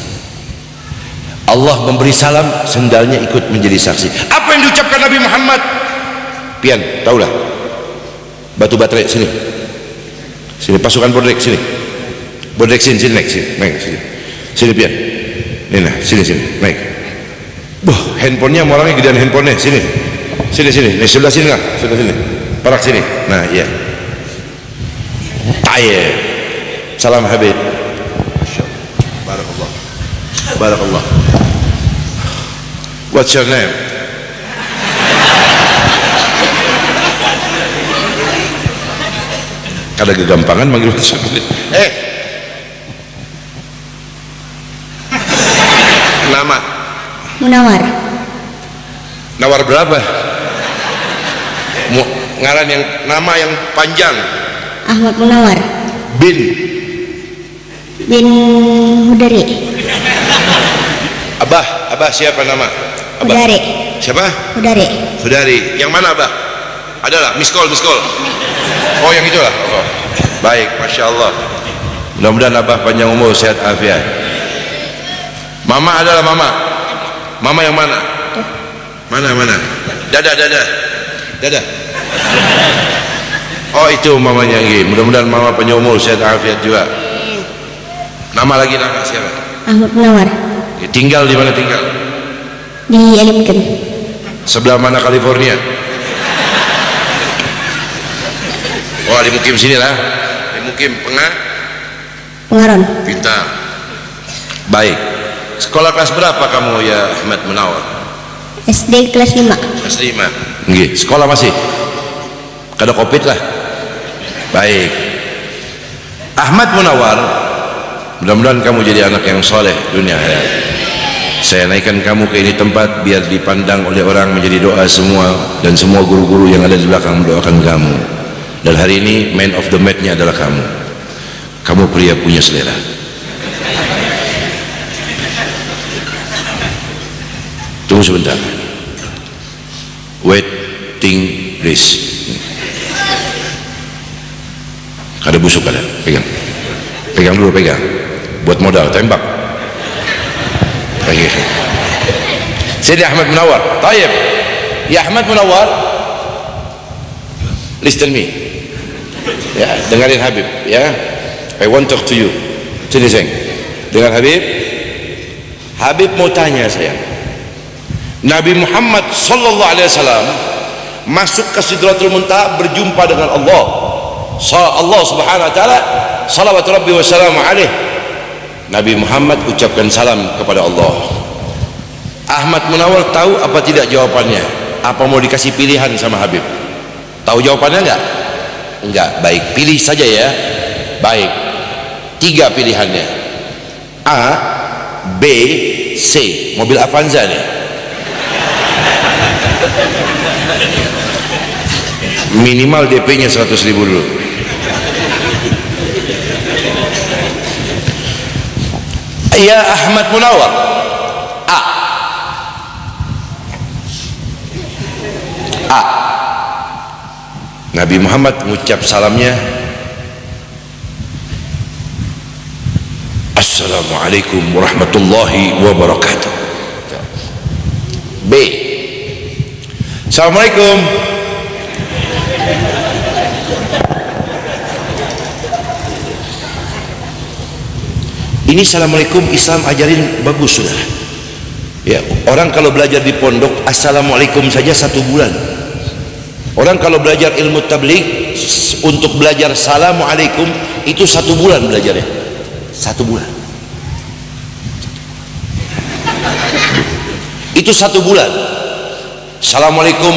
Allah memberi salam, sendalnya ikut menjadi saksi. Apa yang diucapkan Nabi Muhammad? Pian, taulah. Batu baterai sini, sini pasukan bordek sini, bordek sini naik sini pian, ini nah sini naik. Handphonenya orangnya gedean handphonenya, sini nih sebelah sini lah, sebelah sini, parak sini. Nah iya, tayyib, salam Habib, barakallah. What's your name? Ada kegampangan manggil nama Munawar. Nawar berapa? Ngaran yang nama yang panjang. Ahmad Munawar bin Hudari. Abah siapa nama? Abah. Hudari. Siapa? Hudari. Yang mana Abah? Adalah miss call. Oh yang itulah. Oh. Baik, masya Allah. Mudah-mudahan Abah panjang umur, sehat afiat. Mama adalah Mama yang mana? Mana? Dada. Oh itu mamanya Anggi. Mudah-mudahan Mama panjang umur, sehat afiat juga. Nama siapa? Ahmad Munawar. Tinggal di mana tinggal? Di Ellington. Sebelah mana California? Oh di mukim sini lah, di mukim Pengaron. Pintar. Baik. Sekolah kelas berapa kamu ya Ahmad Munawar? SD kelas 5. Kelas 5. Nggih, sekolah masih? Kada Covid lah. Baik. Ahmad Munawar, mudah-mudahan kamu jadi anak yang soleh dunia akhirat. Saya naikkan kamu ke ini tempat biar dipandang oleh orang menjadi doa semua, dan semua guru-guru yang ada di belakang mendoakan kamu. Dan hari ini man of the match-nya adalah kamu. Kamu pria punya selera. Tunggu sebentar. Waiting please. Ada busuk ada. Pegang dulu, pegang. Buat modal tembak. Oke. Sayyidi Ahmad Munawwar. Tayyib. Ya Ahmad Munawwar. Listen me. Ya, dengarin Habib, ya. I want talk to you. Sini sayang. Dengar Habib. Habib mau tanya sayang. Nabi Muhammad sallallahu alaihi wasallam masuk ke Sidratul Muntaha berjumpa dengan Allah. Allah Subhanahu wa taala, salawatu rabbi wa salamu alaih. Nabi Muhammad ucapkan salam kepada Allah. Ahmad Munawwar tahu apa tidak jawabannya? Apa mau dikasih pilihan sama Habib? Tahu jawabannya enggak? Enggak. Baik, pilih saja ya. Baik. 3 pilihannya. A, B, C. Mobil Avanza nih. Minimal DP-nya 100.000 dulu. Ya Ahmad Munawwar. A. Nabi Muhammad mengucap salamnya, Assalamualaikum warahmatullahi wabarakatuh. B. Assalamualaikum. Ini assalamualaikum Islam ajarin bagus sudah. Ya, orang kalau belajar di pondok assalamualaikum saja 1 bulan. Orang kalau belajar ilmu tabligh untuk belajar assalamualaikum itu 1 bulan belajarnya. 1 bulan. Itu 1 bulan. Assalamualaikum.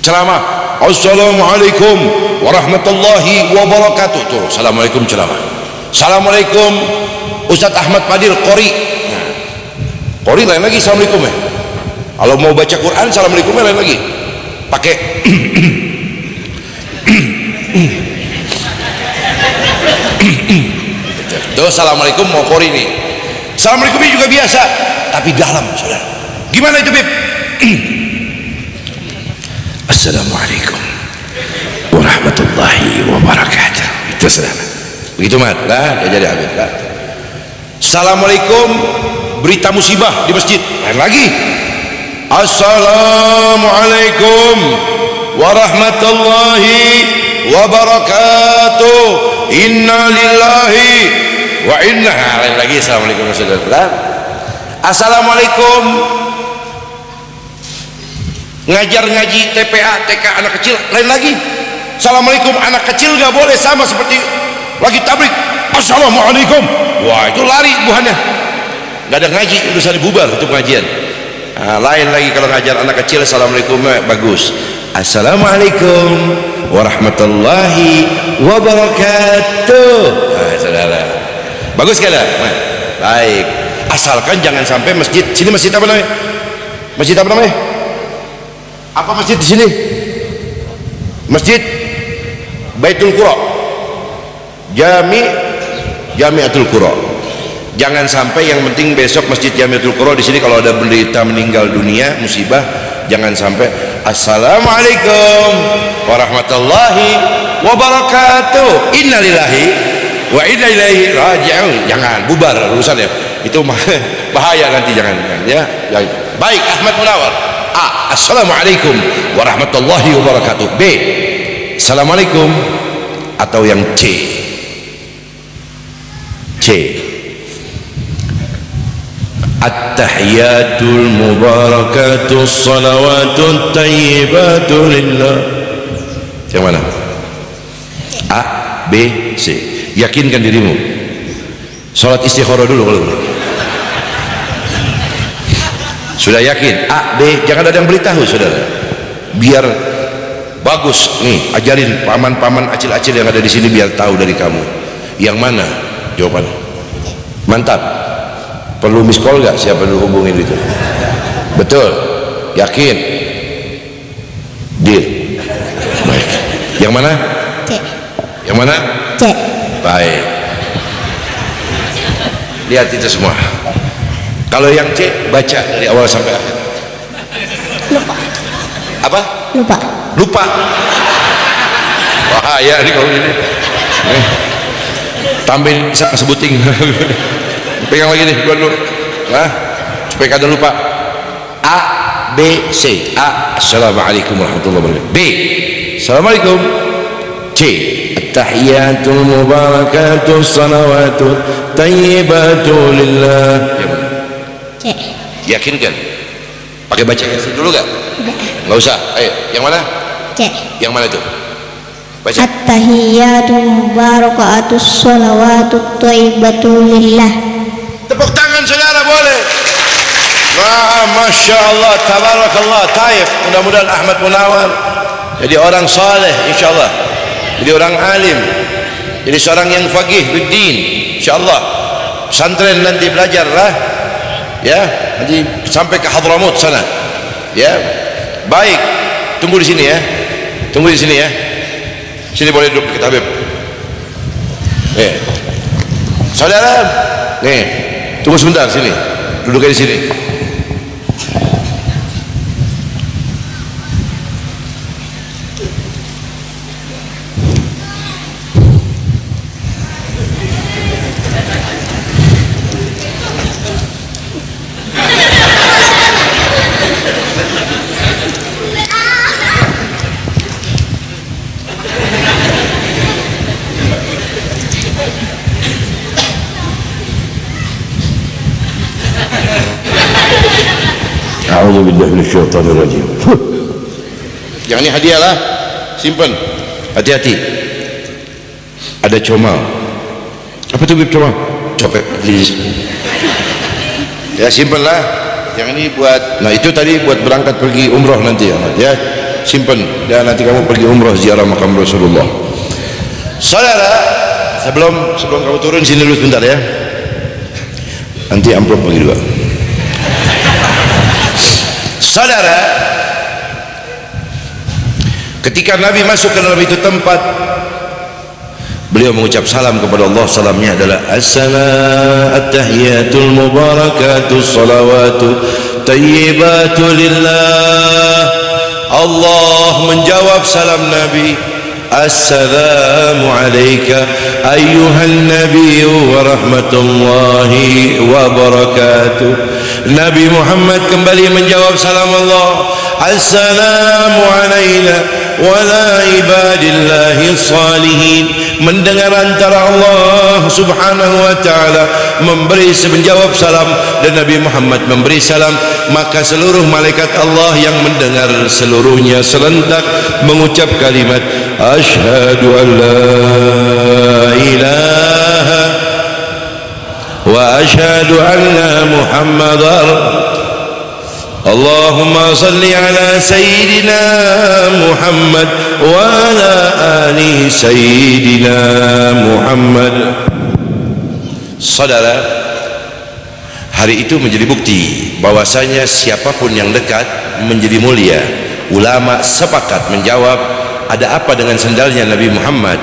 Ceramah. Assalamualaikum warahmatullahi wabarakatuh. Tuh, assalamualaikum ceramah. Assalamualaikum Ustadz Ahmad Fadil Qori. Nah, Qori lain lagi assalamualaikum ya. Kalau mau baca Quran assalamualaikumnya lain lagi. Pakai tuh assalamualaikum mau Qori nih. Assalamualaikumnya juga biasa, tapi dalam saudara. Gimana itu Bib? Assalamualaikum warahmatullahi wabarakatuh. Itu saudara. Begitu mat lah dia jadi Habib lah. Assalamualaikum berita musibah di masjid lain lagi. Assalamualaikum warahmatullahi wabarakatuh. Inna lillahi wa inna lain lagi. Assalamualaikum warahmatullahi wabarakatuh. Assalamualaikum ngajar ngaji TPA TK anak kecil lain lagi. Assalamualaikum anak kecil gak boleh sama seperti lagi tablik. Assalamualaikum. Wah itu lari buahnya. Gak ada ngaji, udah sari bubar untuk pengajian. Nah, lain lagi kalau ngajar anak kecil assalamualaikumnya bagus. Assalamualaikum warahmatullahi wabarakatuh. Nah, saudara. Bagus kan? Nah, baik. Asalkan jangan sampai masjid sini, masjid apa namanya? Masjid apa namanya? Apa masjid di sini? Masjid Baitul Qura. Jami'atul Qura. Jangan sampai yang penting besok masjid Jami'atul Qura di sini kalau ada berita meninggal dunia musibah jangan sampai assalamualaikum warahmatullahi wabarakatuh. Innalillahi wa inna ilaihi raji'un. Jangan bubar urusan ya. Itu bahaya nanti jangan ya. Baik Ahmad Munawwar. A. Assalamualaikum warahmatullahi wabarakatuh. B. Assalamualaikum atau yang C. At-tahiyatul mubarakatus salawatut tayyibatul lillah. Yang mana? A, B, C. Yakinkan dirimu. Salat istikharah dulu kalau boleh. Sudah yakin? A, B, jangan ada yang beritahu saudara. Biar bagus nih, ajarin paman-paman acil-acil yang ada di sini biar tahu dari kamu. Yang mana jawabannya? Mantap. Perlu miss call gak? Siapa dulu hubungin itu? Betul? Yakin? Deal? Baik. Yang mana? C. Yang mana? C. Baik. Lihat itu semua. Kalau yang C baca dari awal sampai akhir. Lupa. Apa? Lupa. Lupa. bahaya nih kalau ini. Tambahin sebuting. Pegang lagi nih gua dulu. Nah, supaya kada lupa. A, B, C. A, Assalamualaikum warahmatullahi wabarakatuh. B, Assalamualaikum. C, At-tahiyatul mubarakatul salawatu tayyibatu lillah. Ya mana? C. Yakin kan? Pakai baca Yasin dulu gak? Nggak usah. Ayo, yang mana? C. Yang mana itu? Baca. At-tahiyatul mubarakatus sholawatut thayyibatu lillah. Tepuk tangan saudara boleh. Wah, masya Allah, tabarakallah, taib. Mudah-mudahan Ahmad Munawar jadi orang saleh, insya Allah. Jadi orang alim. Jadi seorang yang faqih bid-din, insya Allah. Pesantren nanti belajar lah. Ya, nanti sampai ke Hadramut sana. Ya, baik. Tunggu di sini ya. Tunggu di sini ya. Sini boleh duduk kita Habib. Saudara, nih, tunggu sebentar sini. Duduk di sini. A'udzubillahi minasyaitonirrajim. Yang ini hadiah lah, simpan. Hati-hati. Ada comal. Apa itu bib comal? Copet. Ya simpan lah. Yang ini buat. Nah itu tadi buat berangkat pergi umroh nanti ya. Simpan. Dan nanti kamu pergi umroh ziarah makam Rasulullah. Saudara, sebelum kamu turun sini dulu sebentar ya. Nanti amplop bagi dua. Saudara, ketika Nabi masuk ke dalam itu tempat, beliau mengucap salam kepada Allah. Salamnya adalah At-tahiyatul mubarakatul salawatu tayyibatu lillah. Allah menjawab salam Nabi, Assalamu alayka ayyuhan nabiyyu wa rahmatullahi wa barakatuh. Nabi Muhammad kembali menjawab salam Allah, Assalamu alayna wa la ibadillahi salihin. Mendengar antara Allah subhanahu wa ta'ala memberi menjawab salam dan Nabi Muhammad memberi salam, maka seluruh malaikat Allah yang mendengar seluruhnya serentak mengucap kalimat Asyhadu an la ilaha wa asyhadu anna Muhammadar. Allahumma salli ala Sayyidina Muhammad wa ala ali Sayyidina Muhammad. Saudara, hari itu menjadi bukti bahwasanya siapapun yang dekat menjadi mulia. Ulama sepakat menjawab, ada apa dengan sendalnya Nabi Muhammad?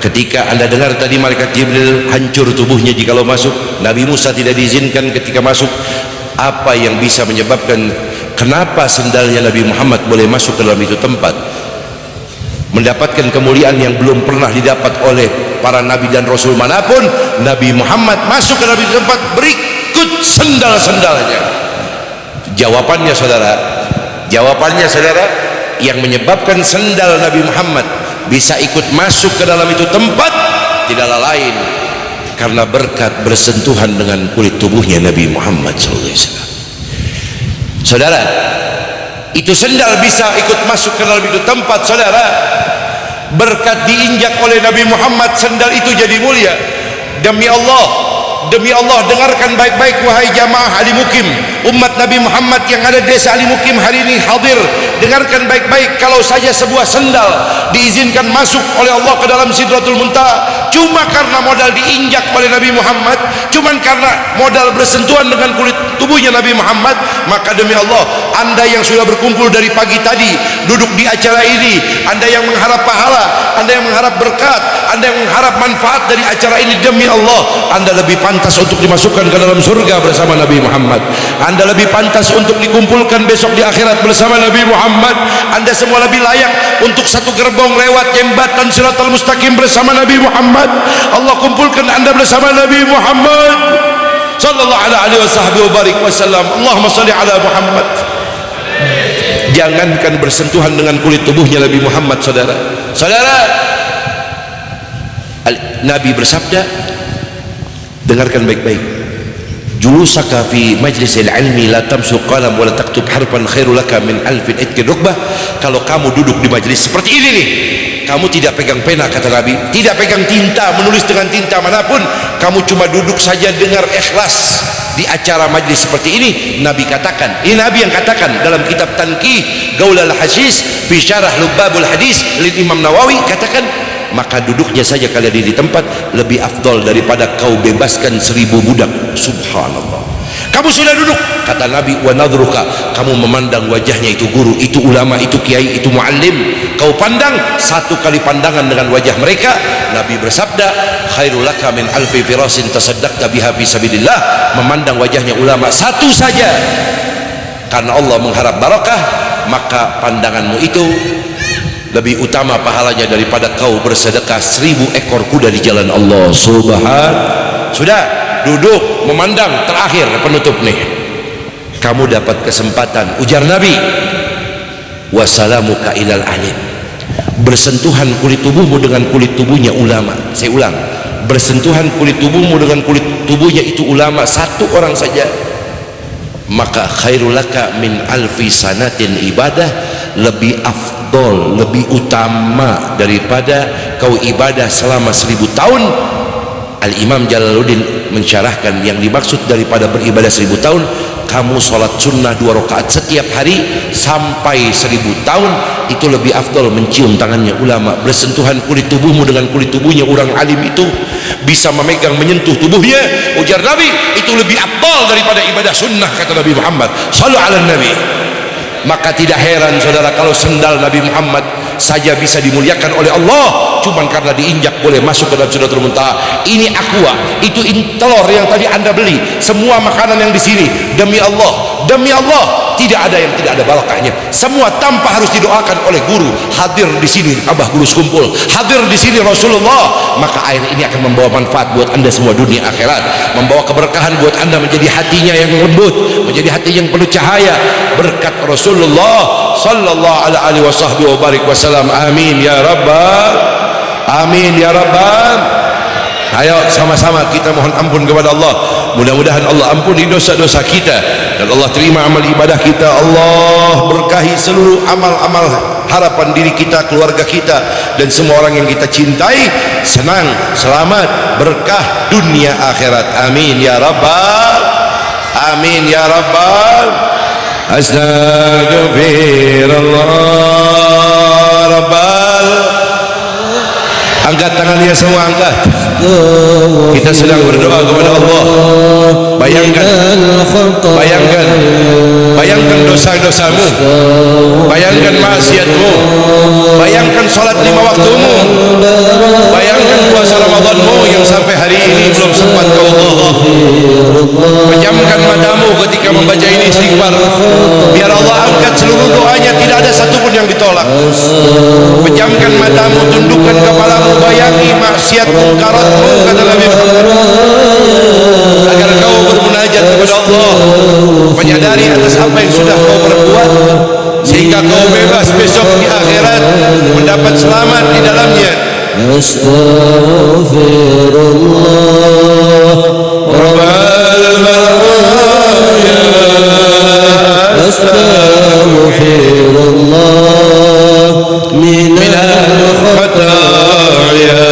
Ketika anda dengar tadi malaikat Jibril hancur tubuhnya jikalau masuk, Nabi Musa tidak diizinkan ketika masuk. Apa yang bisa menyebabkan kenapa sendalnya Nabi Muhammad boleh masuk ke dalam itu tempat, mendapatkan kemuliaan yang belum pernah didapat oleh para nabi dan rasul manapun? Nabi Muhammad masuk ke dalam itu tempat berikut sendal-sendalnya. Jawabannya saudara, yang menyebabkan sendal Nabi Muhammad bisa ikut masuk ke dalam itu tempat tidaklah lain karena berkat bersentuhan dengan kulit tubuhnya Nabi Muhammad SAW. Saudara, itu sendal bisa ikut masuk ke dalam itu tempat, saudara, berkat diinjak oleh Nabi Muhammad, sendal itu jadi mulia. Demi Allah, dengarkan baik-baik wahai jamaah Ali Mukim, umat Nabi Muhammad yang ada di desa Ali Mukim hari ini hadir. Dengarkan baik-baik, kalau saja sebuah sendal diizinkan masuk oleh Allah ke dalam Sidratul Muntaha, cuma karena modal diinjak oleh Nabi Muhammad, cuman karena modal bersentuhan dengan kulit tubuhnya Nabi Muhammad, maka demi Allah, anda yang sudah berkumpul dari pagi tadi duduk di acara ini, anda yang mengharap pahala, anda yang mengharap berkat, anda yang mengharap manfaat dari acara ini, demi Allah, anda lebih pantas untuk dimasukkan ke dalam surga bersama Nabi Muhammad. Anda lebih pantas untuk dikumpulkan besok di akhirat bersama Nabi Muhammad. Anda semua lebih layak untuk satu gerbong lewat jembatan Shiratal Mustaqim bersama Nabi Muhammad. Allah kumpulkan anda bersama Nabi Muhammad sallallahu alaihi wasallam. Allahumma salli ala Muhammad. Jangankan bersentuhan dengan kulit tubuhnya Nabi Muhammad, saudara, Nabi bersabda, dengarkan baik-baik, julusaka fi majlisil ilmi la tamsu qalam wa la taktub harfan khairul laka min alfin itkin rukbah. Kalau kamu duduk di majelis seperti ini nih, kamu tidak pegang pena, kata Nabi, tidak pegang tinta, menulis dengan tinta manapun, kamu cuma duduk saja dengar ikhlas di acara majlis seperti ini. Nabi katakan, ini Nabi yang katakan dalam kitab Tanqih Gaulal Hadis fi Syarah Lubabul Hadis lil Imam Nawawi, katakan, maka duduknya saja kalian di tempat lebih afdol daripada kau bebaskan 1000 budak. Subhanallah. Kamu sudah duduk, kata Nabi, wa nadruka, kamu memandang wajahnya itu guru, itu ulama, itu kiai, itu muallim, kau pandang satu kali pandangan dengan wajah mereka. Nabi bersabda, khairul laka min alfi firasin tasaddaqta biha fi sabilillah. Memandang wajahnya ulama satu saja karena Allah mengharap barakah, maka pandanganmu itu lebih utama pahalanya daripada kau bersedekah 1000 ekor kuda di jalan Allah. Sudah duduk memandang, terakhir penutup nih, kamu dapat kesempatan, ujar Nabi, wassalamuka ilal alim, bersentuhan kulit tubuhmu dengan kulit tubuhnya ulama. Saya ulang, bersentuhan kulit tubuhmu dengan kulit tubuhnya itu ulama, satu orang saja, maka khairul laka min alfi sanatin ibadah, lebih afdol, lebih utama daripada kau ibadah selama 1000 tahun. Al-Imam Jalaluddin mensyarahkan, yang dimaksud daripada beribadah 1000 tahun, kamu sholat sunnah 2 rakaat setiap hari sampai 1000 tahun, itu lebih afdol mencium tangannya ulama. Bersentuhan kulit tubuhmu dengan kulit tubuhnya orang alim itu, bisa memegang, menyentuh tubuhnya, ujar Nabi, itu lebih afdol daripada ibadah sunnah, kata Nabi Muhammad sallallahu alaihi Nabi. Maka tidak heran saudara, kalau sendal Nabi Muhammad saja bisa dimuliakan oleh Allah cuman karena diinjak boleh masuk ke dalam Sidratul Muntaha. Ini aqua, itu telur yang tadi anda beli, semua makanan yang di sini, demi Allah tidak ada yang tidak ada barakahnya, semua tanpa harus didoakan oleh guru. Hadir di sini Abah Guru Sekumpul, hadir di sini Rasulullah, maka air ini akan membawa manfaat buat anda semua dunia akhirat, membawa keberkahan buat anda, menjadi hatinya yang lembut, menjadi hati yang penuh cahaya berkat Rasulullah sallallahu alaihi wasallam. Amin ya rabbal, amin ya rabbal. Ayo sama-sama kita mohon ampun kepada Allah. Mudah-mudahan Allah ampuni dosa-dosa kita dan Allah terima amal ibadah kita. Allah berkahi seluruh amal-amal harapan diri kita, keluarga kita, dan semua orang yang kita cintai senang, selamat, berkah dunia akhirat. Amin ya rabbal, amin ya rabbal. Astagfirullah rabbal. Angkat tangannya semua, angkat. Kita sedang berdoa kepada Allah. Bayangkan dosa-dosamu, bayangkan maksiatmu, bayangkan sholat 5 waktumu, bayangkan puasa Ramadanmu yang sampai hari ini belum sempat kau Allah. Pejamkan matamu ketika membaca ini istighfar, biar Allah angkat seluruh doanya, tidak ada satupun yang ditolak. Pejamkan matamu, tundukkan kepalamu, bayangi maksiat munkaratmu, kata Nabi Muhammad, agar kau bermunajat kepada Allah, menyadari atas apa yang sudah kau perbuat, sehingga kau bebas besok di akhirat, mendapat selamat di dalamnya. Astaghfirullah Rabbal baraya, astaghfirullah minal khataya,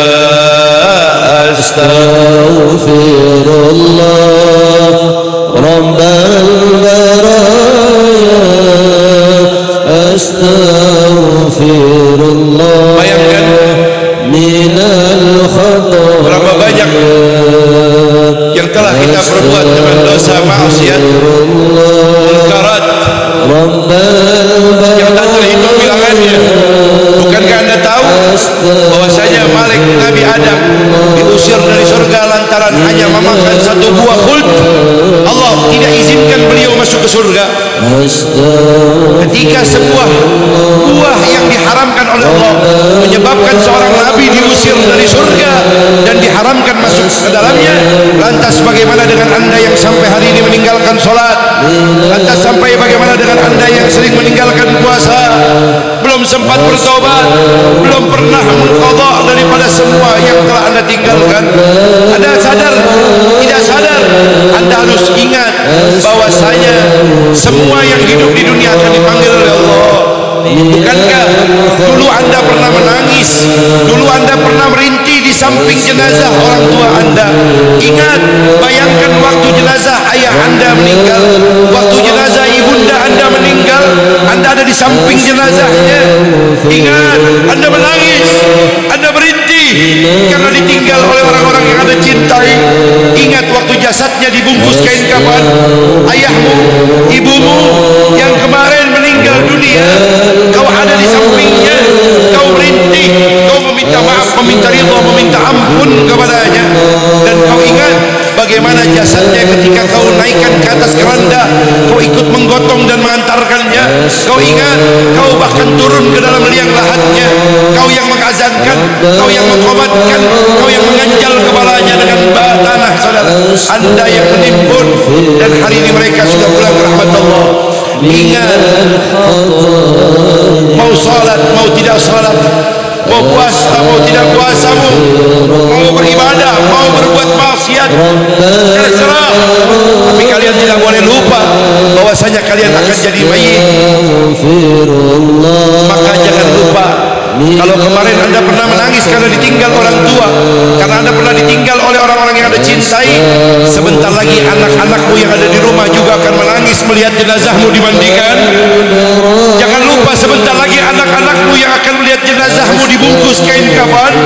astaghfirullah Rabbal baraya, astaghfirullah minal khataya. anda berbuat dengan dosa maksiat munkarat yang tak terhitung bilangannya. Bukankah anda tahu bahwasanya Malik Nabi Adam diusir dari surga lantaran hanya memakan satu buah khuld? Allah tidak izinkan beliau masuk ke surga. Ketika sebuah buah yang diharamkan oleh Allah menyebabkan seorang nabi diusir dari surga dan diharamkan masuk ke dalamnya, lantas bagaimana dengan anda yang sampai hari ini meninggalkan sholat? Lantas sampai bagaimana dengan anda yang sering meninggalkan puasa, belum sempat bertobat, belum pernah mengqadha daripada semua yang telah anda tinggalkan? Anda sadar? Tidak sadar? Anda harus ingat bahwasanya semua yang hidup di dunia akan dipanggil oleh Allah. Bukankah dulu anda pernah menangis, dulu anda pernah merintih di samping jenazah orang tua anda? Ingat, bayangkan waktu jenazah ayah anda meninggal, waktu jenazah ibunda anda meninggal, anda ada di samping jenazahnya. Ingat, anda menangis, anda berintih karena ditinggal oleh orang-orang yang anda cintai. Ingat waktu jasadnya dibungkus kain kafan, ayahmu, ibumu yang kemarin meninggal dunia, kau ada di sampingnya, kau merintih, kau meminta maaf, meminta ridha, meminta ampun kepadanya. Dan kau ingat bagaimana jasadnya ketika kau naikkan ke atas keranda, kau ikut menggotong dan mengantarkannya. Kau ingat, kau bahkan turun ke dalam liang lahatnya, kau yang mengazankan, kau yang mengobatkan, kau yang menganjal kepalanya dengan tanah. Saudara, anda yang menimbun, dan hari ini mereka sudah pulang rahmat Allah. Ingat, mau salat, mau tidak salat, mau puasa, mau tidak puasamu, mau beribadah, mau berbuat maksiat, terserah. Tapi kalian tidak boleh lupa bahwasanya kalian akan jadi mayit. Maka jangan lupa, kalau kemarin anda pernah menangis karena ditinggal orang tua, karena anda pernah ditinggal oleh orang-orang yang anda cintai, sebentar lagi anak-anakmu yang ada di rumah juga akan menangis melihat jenazahmu dimandikan. Jangan lupa, sebentar lagi anak-anakmu yang akan melihat jenazahmu dibungkus kain kafan.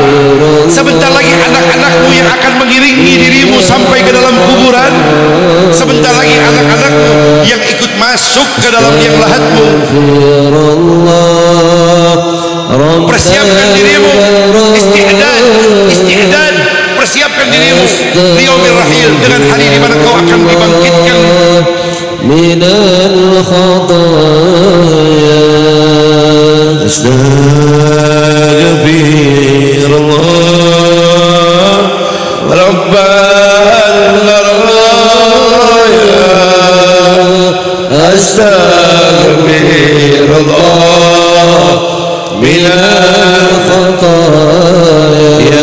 Sebentar lagi anak-anakmu yang akan mengiringi dirimu sampai ke dalam kuburan. Sebentar lagi anak-anakmu yang ikut masuk ke dalam liang lahatmu. Persiapkan dirimu, isti'dad, persiapkan dirimu liyaumir rahil, dengan hari di mana kau akan dibangkitkan minal khataaya. Astaghfirullah Rabbana raya, astaghfirullah minal khataaya. Ya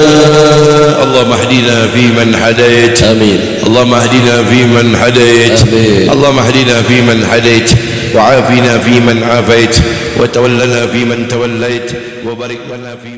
اللهم اهدنا فيمن هديت آمين اللهم اهدنا فيمن هديت آمين اللهم اهدنا فيمن هديت وعافنا فيمن عافيت وتولنا فيمن توليت وبارك لنا فيمن